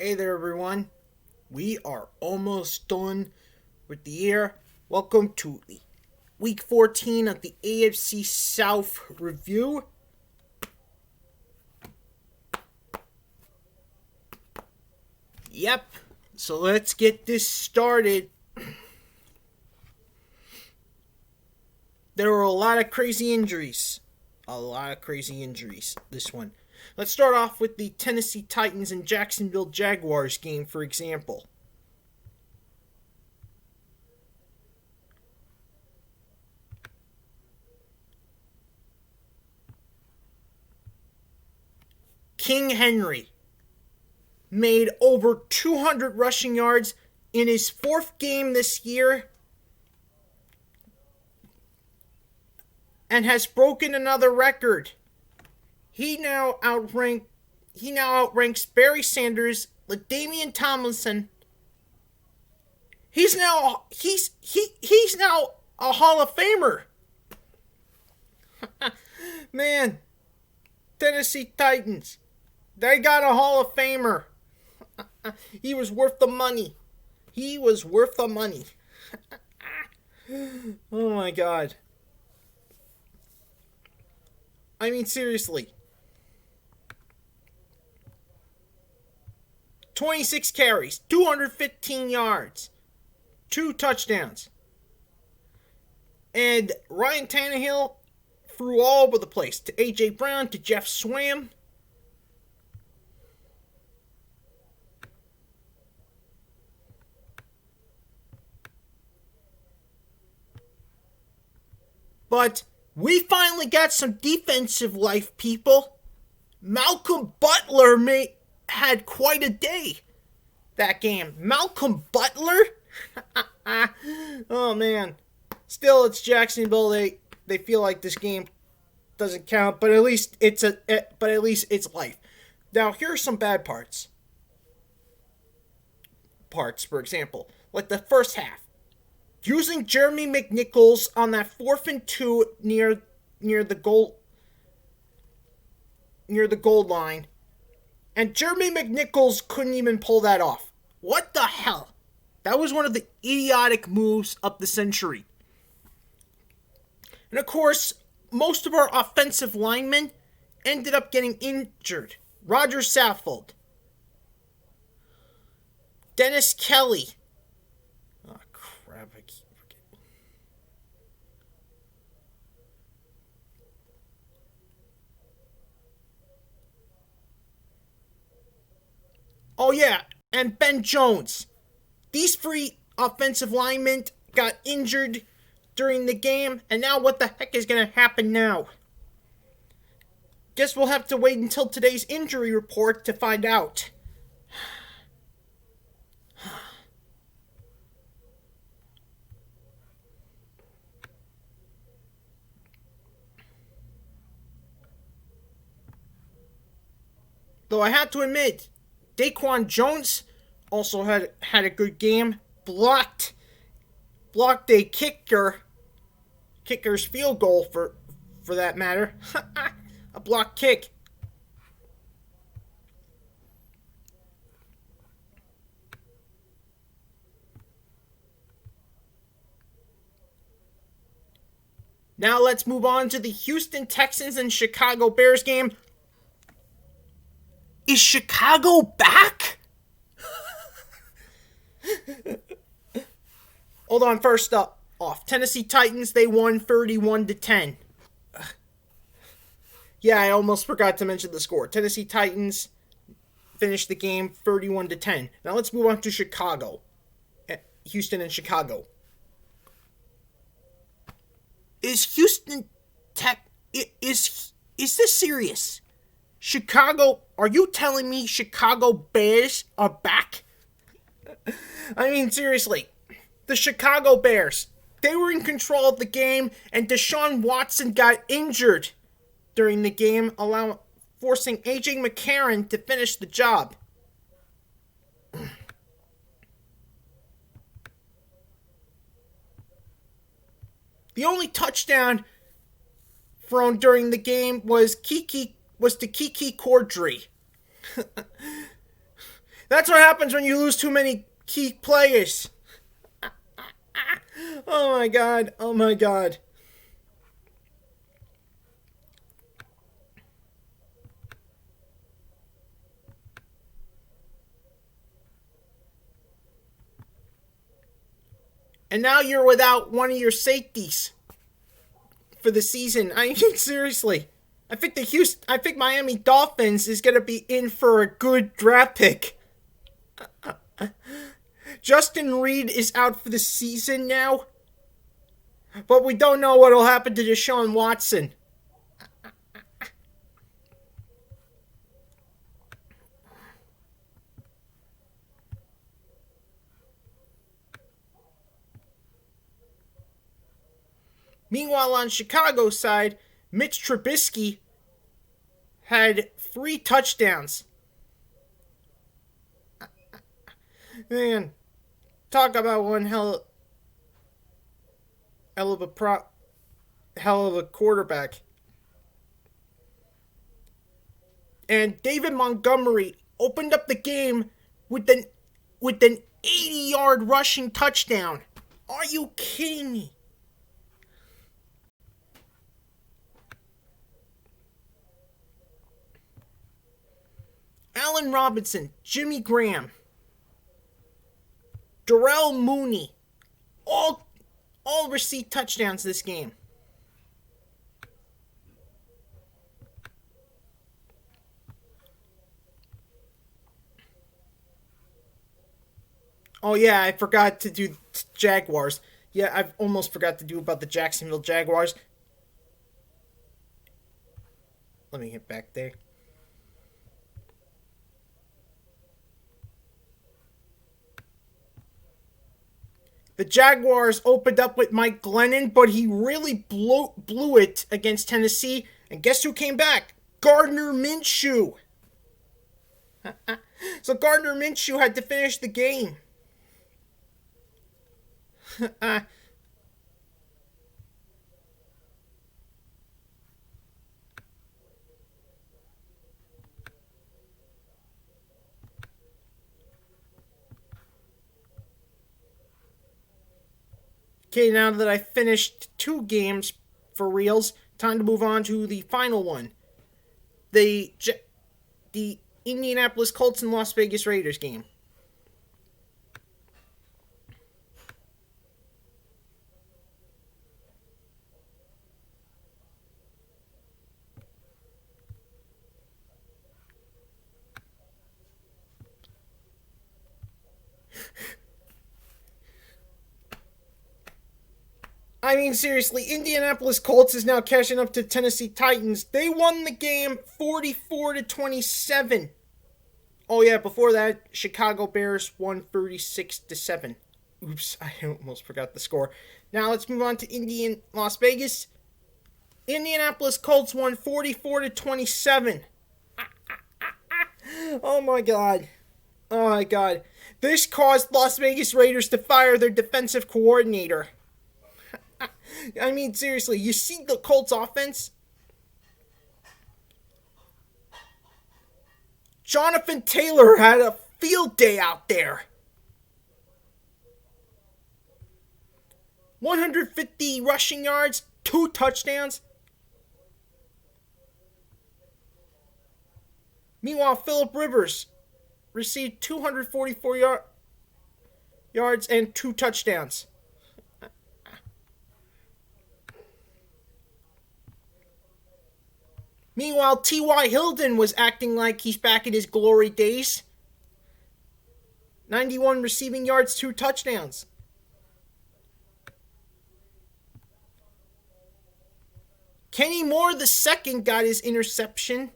Hey there, everyone. We are almost done with the year. Welcome to week 14 of the AFC South review. Yep, so let's get this started. There were a lot of crazy injuries. This one. Let's start off with the Tennessee Titans and Jacksonville Jaguars game, for example. King Henry made over 200 rushing yards in his fourth game this year and has broken another record. He now outranks Barry Sanders, LaDainian Tomlinson. He's now a Hall of Famer. Man, Tennessee Titans, they got a Hall of Famer. He was worth the money. Oh my God. I mean, seriously. 26 carries, 215 yards, 2 touchdowns. And Ryan Tannehill threw all over the place, to A.J. Brown, to Jeff Swam. But we finally got some defensive life, people. Malcolm Butler had quite a day that game. Malcolm Butler? Oh man. Still, it's Jacksonville. They feel like this game doesn't count, but at least it's life. Now, here are some bad parts. For example, like the first half. Using Jeremy McNichols on that 4th and 2 near the goal line. And Jeremy McNichols couldn't even pull that off. What the hell? That was one of the idiotic moves of the century. And of course, most of our offensive linemen ended up getting injured. Roger Saffold, Dennis Kelly. Oh crap, I keep forgetting. Oh yeah, and Ben Jones. These 3 offensive linemen got injured during the game, and now what the heck is going to happen now? Guess we'll have to wait until today's injury report to find out. Though I have to admit, Daquan Jones also had a good game. Blocked a kicker's field goal for that matter. A blocked kick. Now let's move on to the Houston Texans and Chicago Bears game. Is Chicago back? Hold on, first off, Tennessee Titans, they won 31-10. Yeah, I almost forgot to mention the score. Tennessee Titans finished the game 31-10. Now let's move on to Chicago. Houston and Chicago. Is Houston is this serious? Chicago, are you telling me Chicago Bears are back? I mean, seriously, the Chicago Bears, they were in control of the game, and Deshaun Watson got injured during the game, forcing A.J. McCarron to finish the job. The only touchdown thrown during the game was to Kiki Cordry. That's what happens when you lose too many key players. Oh my god. Oh my god. And now you're without one of your safeties for the season. I mean, seriously. I think Miami Dolphins is going to be in for a good draft pick. Justin Reed is out for the season now. But we don't know what will happen to Deshaun Watson. Meanwhile, on Chicago's side, Mitch Trubisky had 3 touchdowns. Man, talk about one hell of a quarterback. And David Montgomery opened up the game with an 80-yard rushing touchdown. Are you kidding me? Allen Robinson, Jimmy Graham, Darrell Mooney, all received touchdowns this game. Oh yeah, I forgot to do Jaguars. Yeah, I almost forgot to do about the Jacksonville Jaguars. Let me get back there. The Jaguars opened up with Mike Glennon, but he really blew it against Tennessee. And guess who came back? Gardner Minshew. So Gardner Minshew had to finish the game. Okay, now that I finished 2 games for reals, time to move on to the final one. The Indianapolis Colts and Las Vegas Raiders game. I mean, seriously, Indianapolis Colts is now catching up to Tennessee Titans. They won the game 44-27. Oh yeah, before that, Chicago Bears won 36-7. Oops, I almost forgot the score. Now let's move on to Las Vegas. Indianapolis Colts won 44-27. Oh my god. Oh my god. This caused Las Vegas Raiders to fire their defensive coordinator. I mean, seriously, you see the Colts offense? Jonathan Taylor had a field day out there. 150 rushing yards, 2 touchdowns. Meanwhile, Phillip Rivers received 244 yards and 2 touchdowns. Meanwhile, T.Y. Hilton was acting like he's back in his glory days. 91 receiving yards, 2 touchdowns. Kenny Moore II got his interception.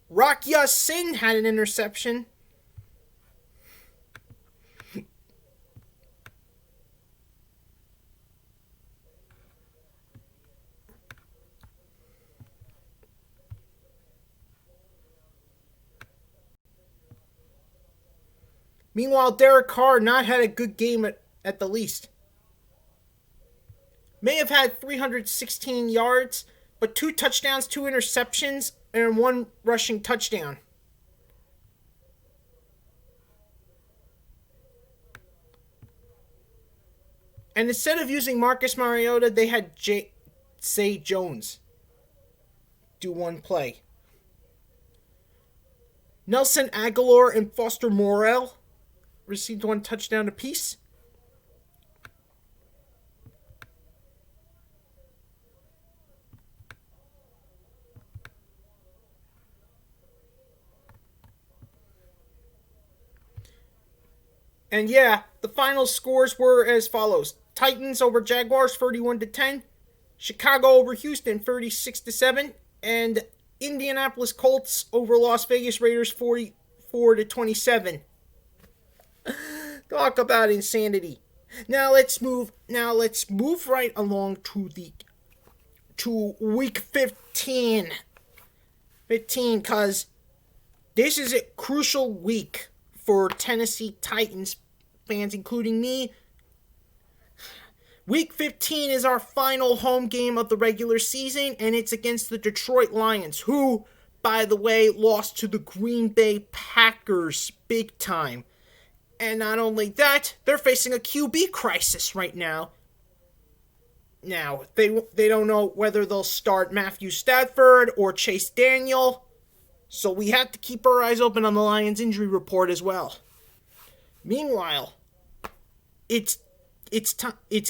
Rock Ya-Sin had an interception. Meanwhile, Derek Carr not had a good game at the least. May have had 316 yards, but 2 touchdowns, 2 interceptions. and one rushing touchdown. And instead of using Marcus Mariota, they had Zay Jones do one play. Nelson Aguilar and Foster Morrell received one touchdown apiece. And yeah, the final scores were as follows: Titans over Jaguars 31-10, Chicago over Houston 36-7, and Indianapolis Colts over Las Vegas Raiders 44-27. Talk about insanity. Now let's move right along to week 15. 15, cuz this is a crucial week for Tennessee Titans fans, including me. Week 15 is our final home game of the regular season, and it's against the Detroit Lions, who, by the way, lost to the Green Bay Packers big time. And not only that, they're facing a QB crisis right now. Now, they don't know whether they'll start Matthew Stafford or Chase Daniel, so we have to keep our eyes open on the Lions injury report as well. Meanwhile, it's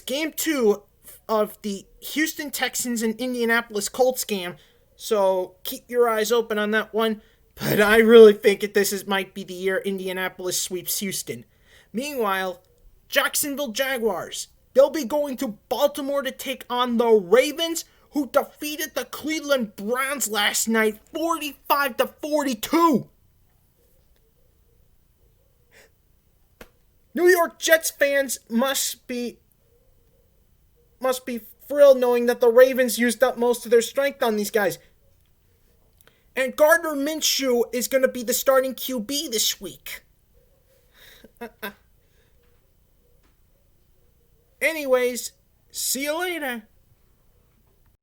game 2 of the Houston Texans and Indianapolis Colts game, so keep your eyes open on that one. But I really think that might be the year Indianapolis sweeps Houston. Meanwhile, Jacksonville Jaguars, they'll be going to Baltimore to take on the Ravens, who defeated the Cleveland Browns last night 45-42. New York Jets fans must be thrilled knowing that the Ravens used up most of their strength on these guys. And Gardner Minshew is going to be the starting QB this week. Anyways, see you later.